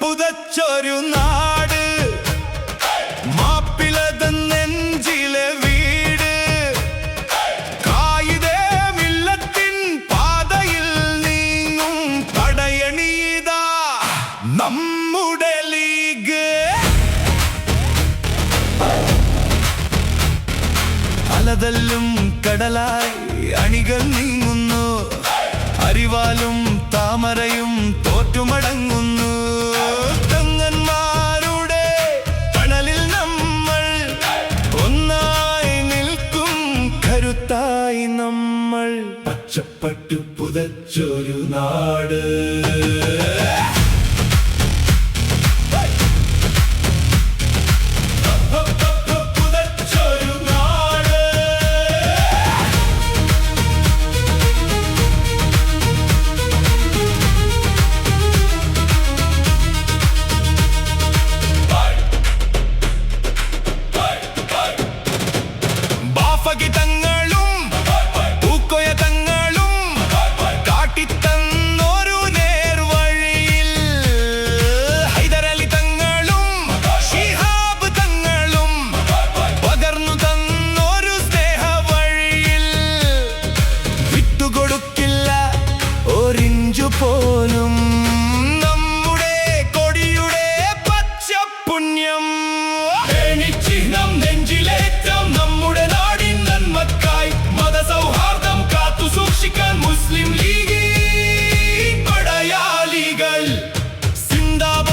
പുതച്ചൊരു നാട്, മാപ്പിളതൻ നെഞ്ചിലെ വീട്, കായിദേ മില്ലത്തിൻ പാതയിൽ നീങ്ങും പടയണിതാ നമ്മുടെ ലീഗ്. അലതല്ലും കടലായി അണികൾ നീങ്ങുന്നു, അരിവാലും താമരയും തോറ്റുമടങ്ങുന്നു. തങ്ങന്മാരുടെ തണലിൽ നമ്മൾ ഒന്നായി നിൽക്കും, കരുത്തായി നമ്മൾ. പച്ചപ്പട്ടു പുതച്ചൊരു നാട്, തങ്ങളും പൂക്കോയ തങ്ങളും കാട്ടിത്തന്നൊരു നേർവഴിയിൽ, ഹൈദരലി തങ്ങളും ശിഹാബ് തങ്ങളും പകർന്നു തന്നൊരു സ്നേഹവഴിയിൽ. വിട്ടുകൊടുക്കില്ല ഒരിഞ്ചു പോലും നമ്മുടെ കൊടിയുടെ പച്ചപുണ്യം. ചിഹ്നം നെഞ്ചിലേറ്റം നമ്മുടെ നാടിൻ നന്മക്കായി, മതസൗഹാർദ്ദം കാത്തു സൂക്ഷിക്കാൻ മുസ്ലിം ലീഗ് പടയാളികൾ. സിന്ദാബാദ്.